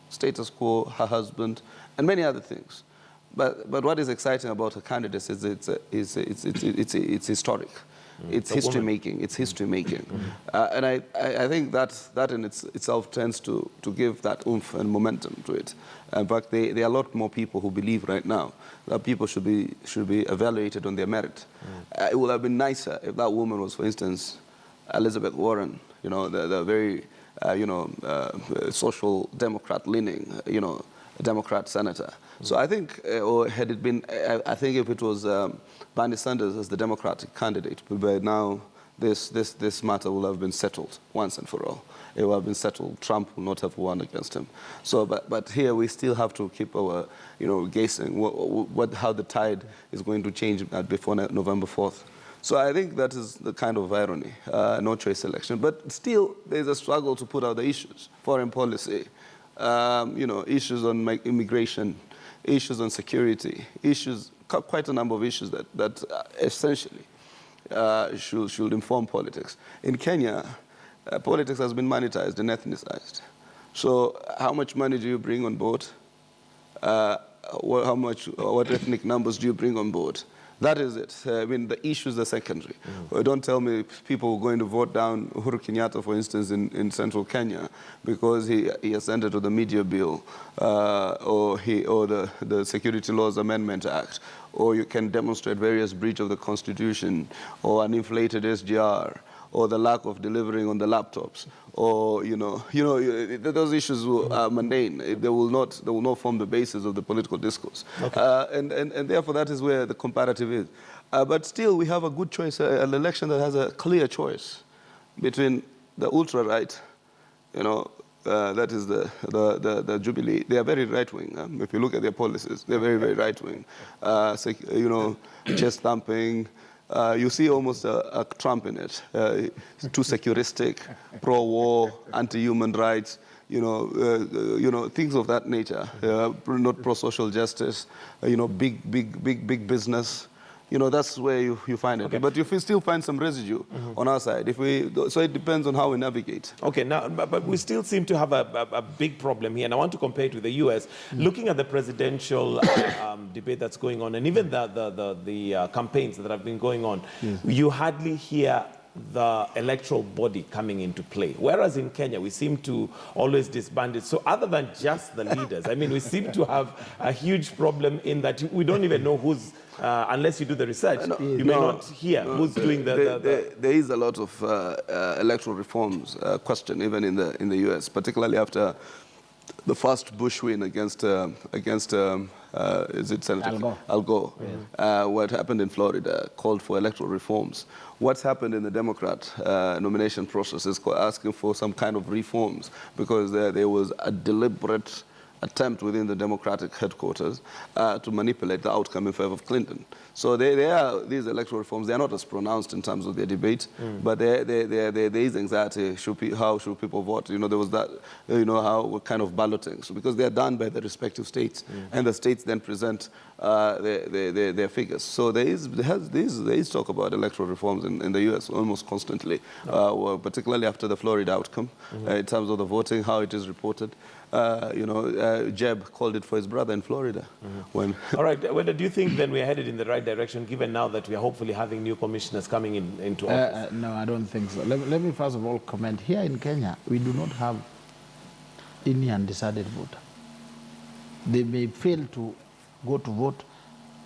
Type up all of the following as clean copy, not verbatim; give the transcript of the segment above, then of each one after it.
status quo, her husband, and many other things. But what is exciting about her candidacy is it's historic. It's history making. It's history making, and I think that in itself tends to give that oomph and momentum to it. In fact, there are a lot more people who believe right now that people should be evaluated on their merit. It would have been nicer if that woman was, for instance, Elizabeth Warren. You know, the very social democrat leaning, Democrat senator. So I think, or had it been, I think if it was Bernie Sanders as the Democratic candidate, by now this matter will have been settled once and for all. It will have been settled. Trump will not have won against him. So, but here we still have to keep our, guessing how the tide is going to change before November 4th. So I think that is the kind of irony, no choice election. But still, there's a struggle to put out the issues, foreign policy, issues on immigration, issues on security, quite a number of issues that essentially should inform politics. In Kenya, politics has been monetized and ethnicized. So how much money do you bring on board? What ethnic numbers do you bring on board? That is it. I mean, the issues are secondary. Don't tell me people are going to vote down Uhuru Kenyatta, for instance, in central Kenya because he assented to the media bill or the Security Laws Amendment Act, or you can demonstrate various breach of the Constitution or an inflated SGR, or the lack of delivering on the laptops, or those issues are mundane. They will not form the basis of the political discourse, and therefore that is where the comparative is. But still, we have a good choice, an election that has a clear choice between the ultra right, that is the Jubilee. They are very right wing. If you look at their policies, they're very, very right wing. Chest thumping. You see almost a Trump in it. Too securistic, pro-war, anti-human rights, things of that nature. Not pro-social justice. Big business. That's where you find it. Okay. But you still find some residue on our side. So it depends on how we navigate. Okay, now, but we still seem to have a big problem here, and I want to compare it with the U.S. Looking at the presidential debate that's going on, and even the campaigns that have been going on, you hardly hear the electoral body coming into play. Whereas in Kenya, we seem to always disband it. So other than just the leaders, I mean, we seem to have a huge problem in that we don't even know who's, unless you do the research, you may not hear who's doing the... There is a lot of electoral reforms question, even in the US, particularly after the first Bush win against is it Senator Al Gore? Yes. What happened in Florida called for electoral reforms. What's happened in the Democrat nomination process is asking for some kind of reforms because there was a deliberate attempt within the Democratic headquarters to manipulate the outcome in favor of Clinton. So these electoral reforms, they are not as pronounced in terms of their debate, but there is anxiety, how should people vote? There was that, how we're kind of balloting. So because they are done by the respective states, and the states then present their figures. So there is talk about electoral reforms in the US almost constantly, particularly after the Florida outcome, in terms of the voting, how it is reported. Jeb called it for his brother in Florida. All right, well, do you think then we're headed in the right direction, given now that we are hopefully having new commissioners coming into office? No, I don't think so. Let me first of all comment. Here in Kenya, we do not have any undecided voter. They may fail to go to vote,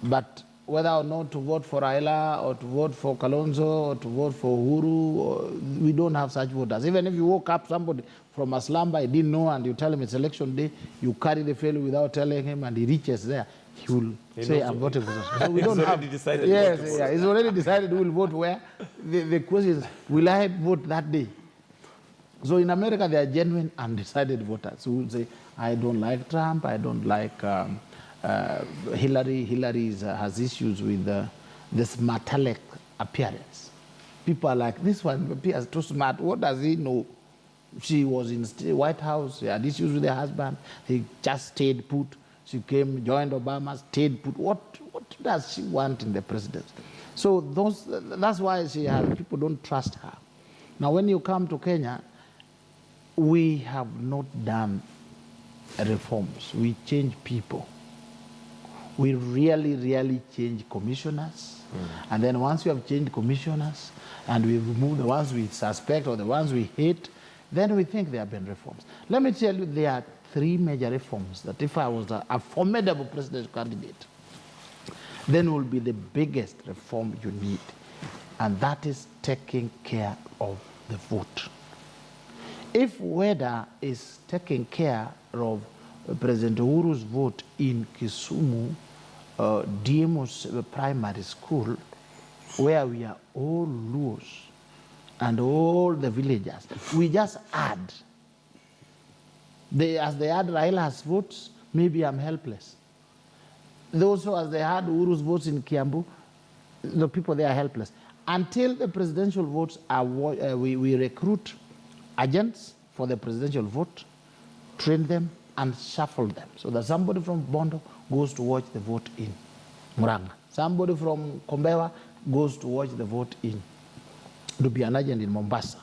but whether or not to vote for Raila or to vote for Kalonzo or to vote for Uhuru, we don't have such voters. Even if you woke up somebody from a slumber, he didn't know, and you tell him it's election day, you carry the fail without telling him, and he reaches there, he will say, I'm voting for this. So we don't have... Decided yes, yeah, he's already decided who will vote where. The question is, will I vote that day? So in America, there are genuine undecided voters who will say, I don't like Trump, I don't like... Hillary has issues with this metallic appearance. People are like, this one appears too smart. What does he know? She was in the White House. She had issues with her husband. He just stayed put. She joined Obama, stayed put. What does she want in the presidency? So that's why people don't trust her. Now, when you come to Kenya, we have not done reforms. We change people. We really change commissioners. And then once you have changed commissioners and we remove the ones we suspect or the ones we hate, then we think there have been reforms. Let me tell you, there are 3 major reforms that if I was a formidable presidential candidate, then will be the biggest reform you need. And that is taking care of the vote. If WEDA is taking care of President Uhuru's vote in Kisumu, DMO's primary school, where we are all Luos and all the villagers, we just add. As they add Raila's votes, maybe I'm helpless. Those who, as they had Uhuru's votes in Kiambu, the people there are helpless. Until the presidential votes are, we recruit agents for the presidential vote, train them, and shuffle them so that somebody from Bondo goes to watch the vote in Muranga. Somebody from Kombewa goes to watch the vote to be an agent in Mombasa.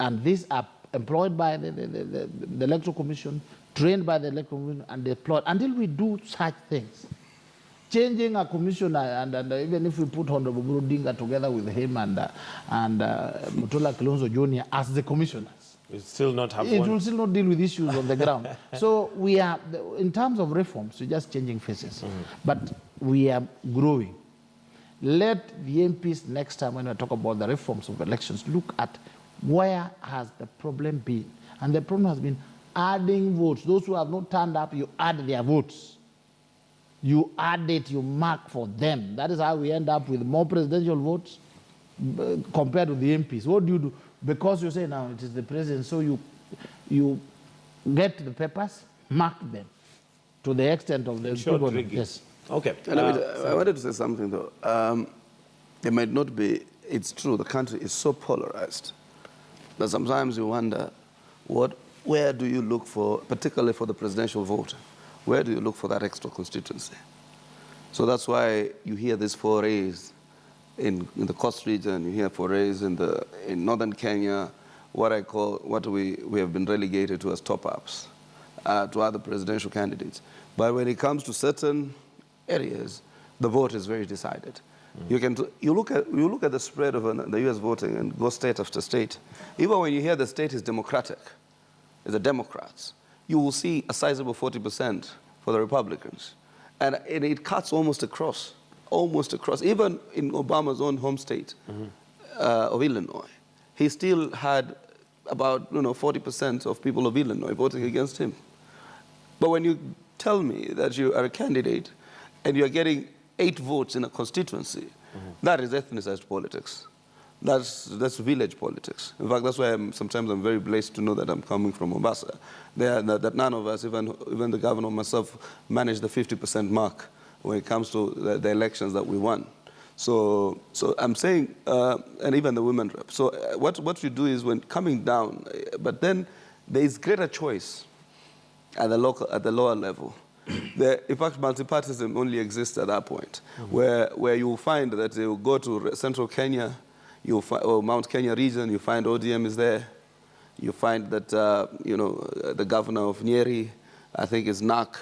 And these are employed by the Electoral Commission, trained by the Electoral Commission, and deployed until we do such things. Changing a commissioner, and even if we put Honorable Burudinga together with him and Mutula Kilonzo Jr. as the commissioners, we still not have it one. will still not deal with issues on the ground. So we are, in terms of reforms, we're just changing faces. But we are growing. Let the MPs next time when we talk about the reforms of elections, look at where has the problem been. And the problem has been adding votes. Those who have not turned up, you add their votes. You add it, you mark for them. That is how we end up with more presidential votes compared to the MPs. What do you do? Because you say now it is the president, so you get the papers, mark them to the extent of the people. Yes. Okay. I wanted to say something though. It might not be, it's true, the country is so polarized that sometimes you wonder, where do you look for, particularly for the presidential vote, where do you look for that extra constituency? So that's why you hear these forays in the coast region, you hear forays in northern Kenya, what we have been relegated to as top-ups to other presidential candidates. But when it comes to certain areas, the vote is very decided. You look at the spread of the U.S. voting and go state after state. Even when you hear the state is Democratic, is the Democrats, you will see a sizable 40% for the Republicans. And it cuts almost across. Even in Obama's own home state of Illinois, he still had about 40% of people of Illinois voting against him. But when you tell me that you are a candidate and you're getting 8 votes in a constituency, that is ethnicized politics. That's village politics. In fact, that's why sometimes I'm very blessed to know that I'm coming from Mombasa. That none of us, even the governor myself, managed the 50% mark when it comes to the elections that we won. So I'm saying, and even the women rep. So what you do is when coming down, but then there is greater choice at the lower level. In fact, multipartyism only exists at that point, where you will find that you go to central Kenya, or Mount Kenya region, you find ODM is there. You find that the governor of Nyeri, I think, is NAC.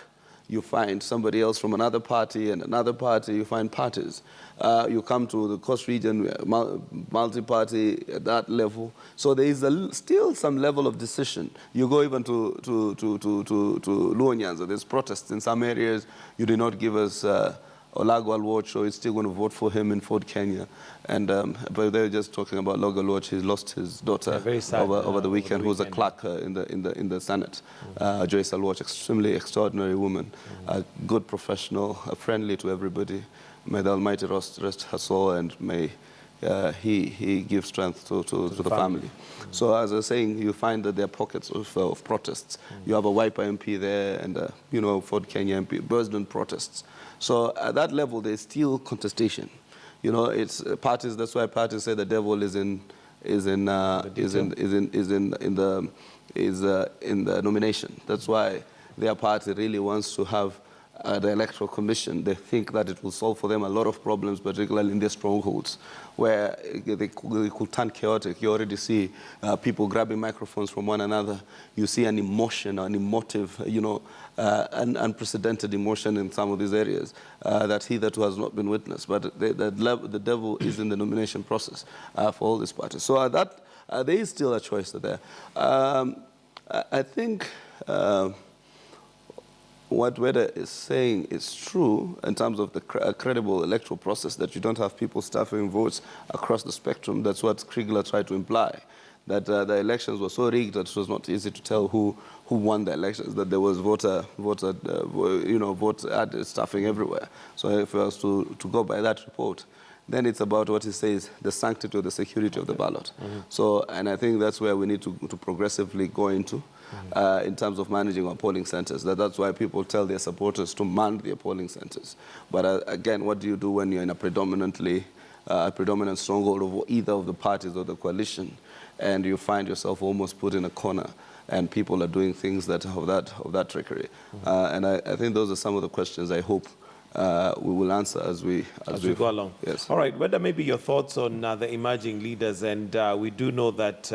You find somebody else from another party and another party. You find parties. You come to the coast region, multi-party at that level. So there is still some level of decision. You go even to Luo Nyanza. There's protests in some areas. You do not give us Olago Alwoch, so it's still going to vote for him in Fort Kenya. And but they're just talking about Olago Alwoch. He lost his daughter over the weekend, who's a clerk in the Senate. Joyce Alwoch, extremely extraordinary woman, a good professional, friendly to everybody. May the Almighty rest her soul, and may he give strength to the family. So as I was saying, you find that there are pockets of protests. You have a Wiper MP there, and Fort Kenya MP, Bursden protests. So at that level, there's still contestation. It's parties. That's why parties say the devil is in the nomination. That's why their party really wants to have the Electoral Commission, they think that it will solve for them a lot of problems, particularly in their strongholds, where they could turn chaotic. You already see people grabbing microphones from one another. You see an emotion, an emotive, an unprecedented emotion in some of these areas that hitherto has not been witnessed. But the devil is in the nomination process for all these parties. So there is still a choice there. I think what Weda is saying is true in terms of the credible electoral process, that you don't have people stuffing votes across the spectrum. That's what Kriegler tried to imply, that the elections were so rigged that it was not easy to tell who won the elections, that there was vote stuffing everywhere. So if I was to go by that report, then it's about what he says, the sanctity or the security of the ballot. So, and I think that's where we need to progressively go into in terms of managing our polling centers. That's why people tell their supporters to man their polling centers. But again, what do you do when you're in a predominant stronghold of either of the parties or the coalition, and you find yourself almost put in a corner, and people are doing things that have that trickery? And I think those are some of the questions I hope we will answer as we go along. Yes. All right. What are maybe your thoughts on the emerging leaders? And we do know that,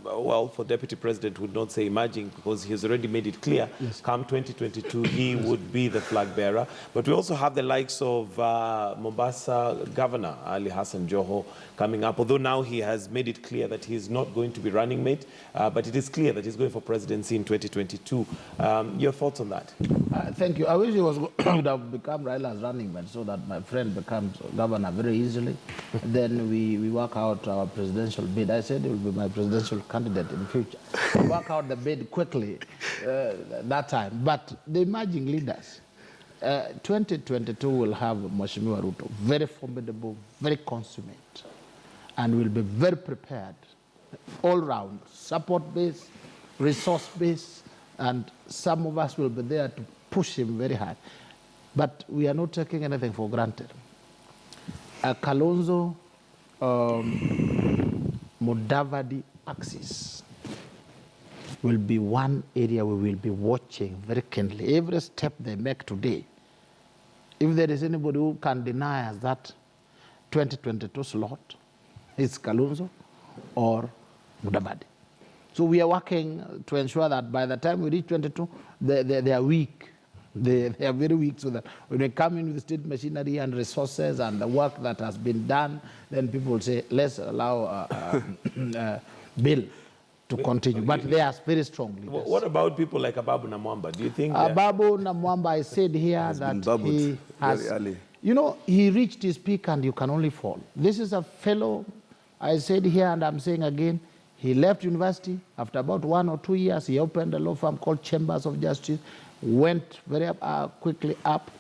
well, for Deputy President would not say emerging because he has already made it clear. Yes. Come 2022, he would be the flag bearer. But we also have the likes of Mombasa Governor Ali Hassan Joho coming up, although now he has made it clear that he is not going to be running mate, but it is clear that he's going for presidency in 2022. Your thoughts on that? Thank you. I wish he would have become Raila's running mate so that my friend becomes governor very easily. Then we work out our presidential bid. I said he will be my presidential candidate in the future. We work out the bid quickly that time. But the emerging leaders, 2022 will have Mheshimiwa Ruto, very formidable, very consummate, and will be very prepared, all round, support base, resource base, and some of us will be there to push him very hard. But we are not taking anything for granted. Kalonzo Mudavadi axis will be one area we will be watching very keenly. Every step they make today, if there is anybody who can deny us that 2022 slot, it's Kalonzo or Mudavadi. So we are working to ensure that by the time we reach 22, they are weak. They are very weak, so that when we come in with state machinery and resources and the work that has been done, then people will say, let's allow Bill to continue. But they are very strong leaders. What about people like Ababu Namwamba? Do you think Ababu Namwamba, I said here that he has, he reached his peak and you can only fall. This is a fellow, I said here and I'm saying again, he left university. After about 1 or 2 years, he opened a law firm called Chambers of Justice, went very quickly up,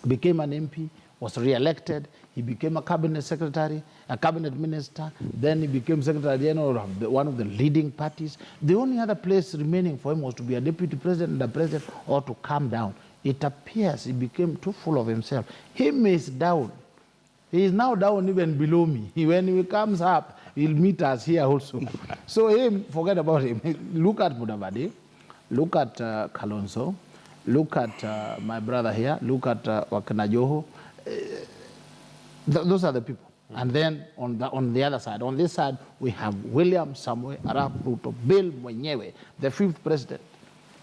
became an MP, was re-elected. He became a cabinet secretary, a cabinet minister. Then he became secretary general of one of the leading parties. The only other place remaining for him was to be a deputy president and a president, or to calm down. It appears he became too full of himself. Him is down. He is now down even below me. When he comes up, he'll meet us here also. So him, forget about him. Look at Mudavadi, look at Kalonzo, look at my brother here, look at Wakena Joho. Those are the people. And then on the other side, on this side, we have William Samoei Arap Ruto, Bill Mwenyewe, the 5th president.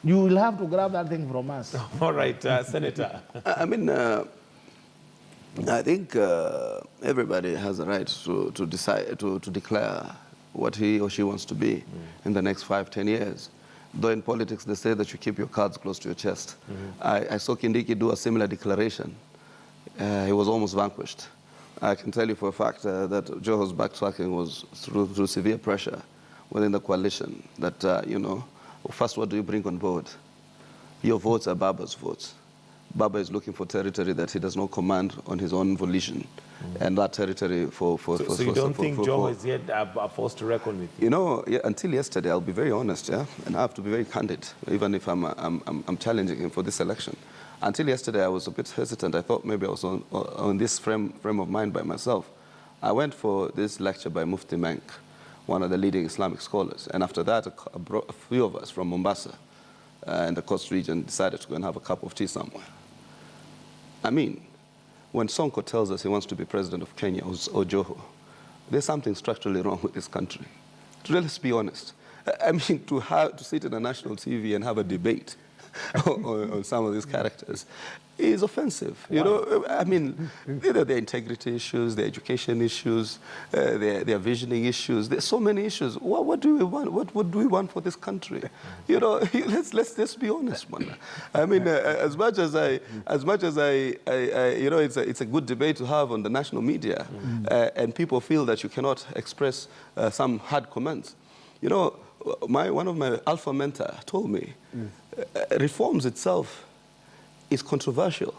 You will have to grab that thing from us. All right, Senator. I mean, I think everybody has a right to decide, to declare what he or she wants to be in the next 5-10 years. Though in politics they say that you keep your cards close to your chest. I saw Kindiki do a similar declaration. He was almost vanquished. I can tell you for a fact that Joho's backtracking was through severe pressure within the coalition. That, first, what do you bring on board? Your votes are Baba's votes. Baba is looking for territory that he does not command on his own volition. And that territory So you don't think Joho is yet a force to reckon with you? Until yesterday, I'll be very honest, and I have to be very candid, even if I'm challenging him for this election. Until yesterday, I was a bit hesitant. I thought maybe I was on this frame of mind by myself. I went for this lecture by Mufti Menk, one of the leading Islamic scholars. And after that, a few of us from Mombasa and the coast region decided to go and have a cup of tea somewhere. I mean, when Sonko tells us he wants to be president of Kenya or Joho, there's something structurally wrong with this country. Let's be honest. I mean, to sit in a national TV and have a debate on some of these characters is offensive. You know, I mean, their integrity issues, their education issues, their visioning issues. There's so many issues. What do we want? What do we want for this country? You know, let's be honest, man. I mean, as much as I you know, it's a good debate to have on the national media, and people feel that you cannot express some hard comments. You know, one of my alpha mentor told me, reforms itself is controversial.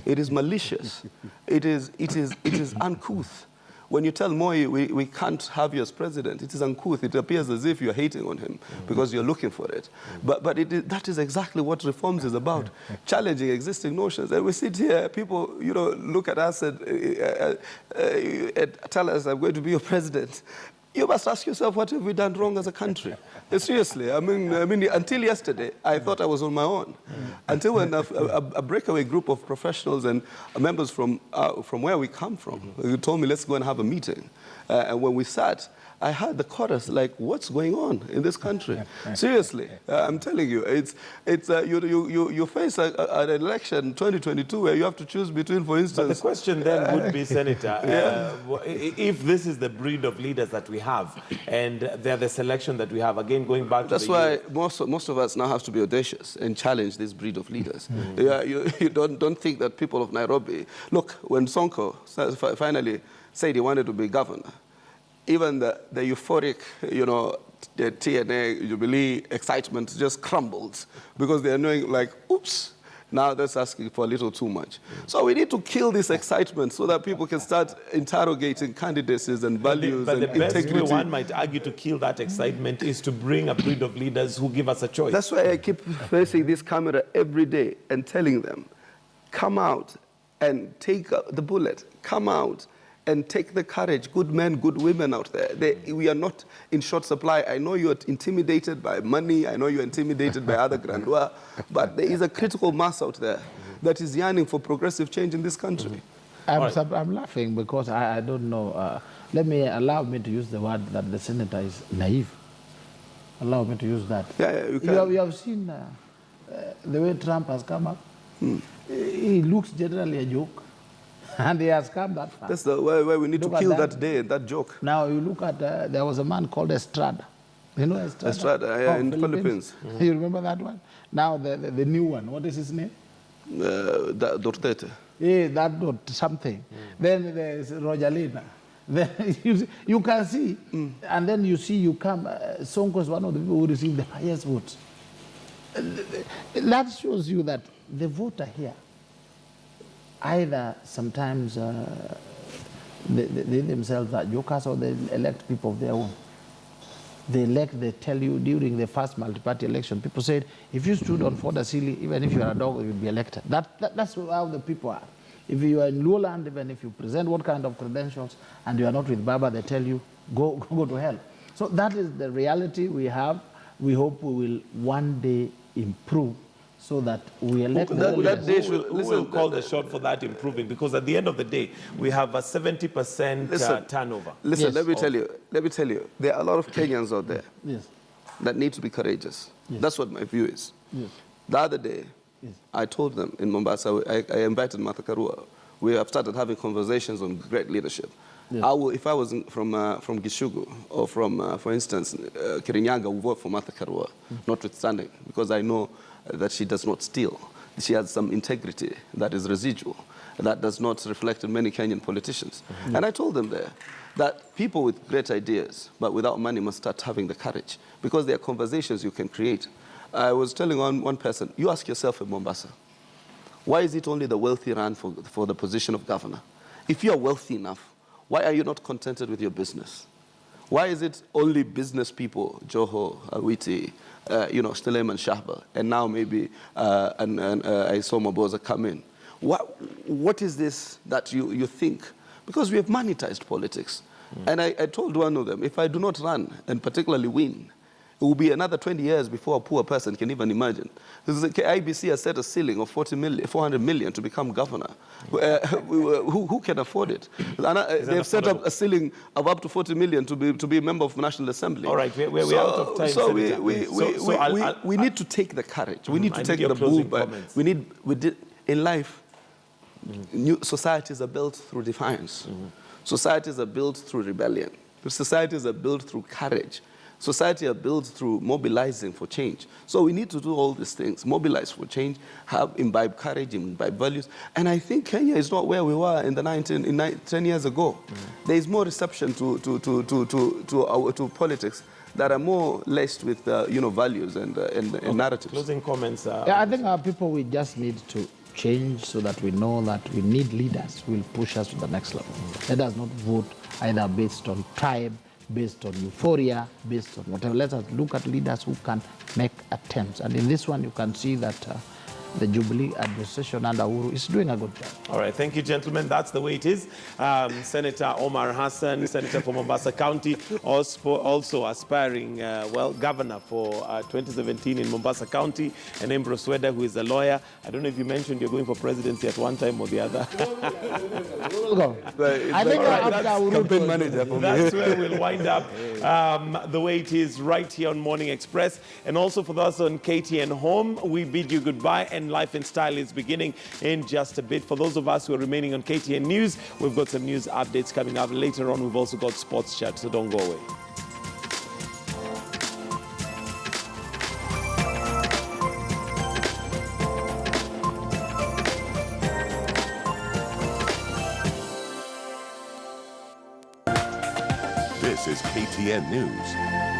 It is malicious. It is uncouth. When you tell Moi we can't have you as president, it is uncouth. It appears as if you're hating on him because you're looking for it. But that is exactly what reforms is about, challenging existing notions. And we sit here, people, you know, look at us and tell us, I'm going to be your president. You must ask yourself, what have we done wrong as a country? Seriously, I mean, until yesterday, I thought I was on my own. Until when a breakaway group of professionals and members from where we come from, told me, let's go and have a meeting. And when we sat, I heard the chorus like, what's going on in this country? Seriously, I'm telling you, you face an election 2022 where you have to choose between, for instance. But the question then would be, Senator, if this is the breed of leaders that we have, and they're the selection that we have, again going back to that's why most of us now have to be audacious and challenge this breed of leaders. You don't think that people of Nairobi, look, when Sonko finally said he wanted to be governor, even the euphoric, you know, the TNA, Jubilee excitement just crumbled because they're knowing, like, oops, now that's asking for a little too much. So we need to kill this excitement so that people can start interrogating candidacies and values and integrity. But the best way one might argue to kill that excitement is to bring a breed of leaders who give us a choice. That's why I keep facing this camera every day and telling them, come out and take the bullet. Come out and take the courage, good men, good women out there. We are not in short supply. I know you're intimidated by money. I know you're intimidated by other grandeur. But there is a critical mass out there that is yearning for progressive change in this country. I'm laughing because I don't know. Allow me to use the word that the senator is naive. Allow me to use that. Yeah, you can. You have seen the way Trump has come up. He looks generally a joke. And he has come that far. That's the way we need to kill that day, that joke. Now you look at, there was a man called Estrada. You know Estrada? Estrada, yeah, in the Philippines. You remember that one? Now the new one, what is his name? Authoritative. Yeah, that something. Then there's Rojalina. Then you can see, and then you come, Sonko is one of the people who received the highest votes. That shows you that the voter here, either sometimes they themselves are jokers or they elect people of their own. They tell you during the first multi-party election, people said, if you stood on Ford Asili, even if you are a dog, you'd be elected. That's how the people are. If you are in Lowland, even if you present what kind of credentials and you are not with Baba, they tell you, go to hell. So that is the reality we have. We hope we will one day improve so that we elect who will call the shot for that improving? Because at the end of the day, we have a 70% turnover. Listen, Yes. let me tell you, there are a lot of Kenyans out there that need to be courageous. That's what my view is. The other day, I told them in Mombasa, I invited Martha Karua. We have started having conversations on great leadership. If I was from Gishugu or from, for instance, Kirinyaga, would vote for Martha Karua, notwithstanding, because I know that she does not steal. She has some integrity that is residual, that does not reflect in many Kenyan politicians. And I told them there that people with great ideas, but without money, must start having the courage, because there are conversations you can create. I was telling one person, you ask yourself in Mombasa, why is it only the wealthy run for the position of governor? If you are wealthy enough, why are you not contented with your business? Why is it only business people, Joho, Awiti, Stelem and Shahba, and now maybe I saw Maboza come in? What is this that you think? Because we have monetized politics. And I told one of them, if I do not run, and particularly win, It will be another 20 years before a poor person can even imagine. The IBC has set a ceiling of 400 million to become governor. Who can afford it? They've set up a ceiling of up to 40 million to be a member of the National Assembly. All right, we're out of time, So Senator. we need to take the courage. We need to I take need the your closing bull. comments. In life, new societies are built through defiance. Societies are built through rebellion. Societies are built through courage. Society are built through mobilizing for change. So we need to do all these things, mobilize for change, imbibe courage, imbibe values. And I think Kenya is not where we were in 10 years ago. There is more reception to politics that are more laced with values and narratives. Closing comments. Yeah, I think our people, we just need to change so that we know that we need leaders who will push us to the next level. Let us not vote either based on tribe, based on euphoria, based on whatever. Let us look at leaders who can make attempts. And in this one, you can see that the Jubilee administration under Uhuru is doing a good job. All right, thank you, gentlemen. That's the way it is. Senator Omar Hassan, Senator for Mombasa County, also aspiring, governor for 2017 in Mombasa County, and Ambrose Sweda, who is a lawyer. I don't know if you mentioned you're going for presidency at one time or the other. We'll go. I think after Uhuru campaign manager for me. That's where we'll wind up the way it is right here on Morning Express. And also for those on KTN Home, we bid you goodbye, and Life and Style is beginning in just a bit. For those of us who are remaining on KTN News, we've got some news updates coming up later on. We've also got Sports Chat, so don't go away. This is KTN News.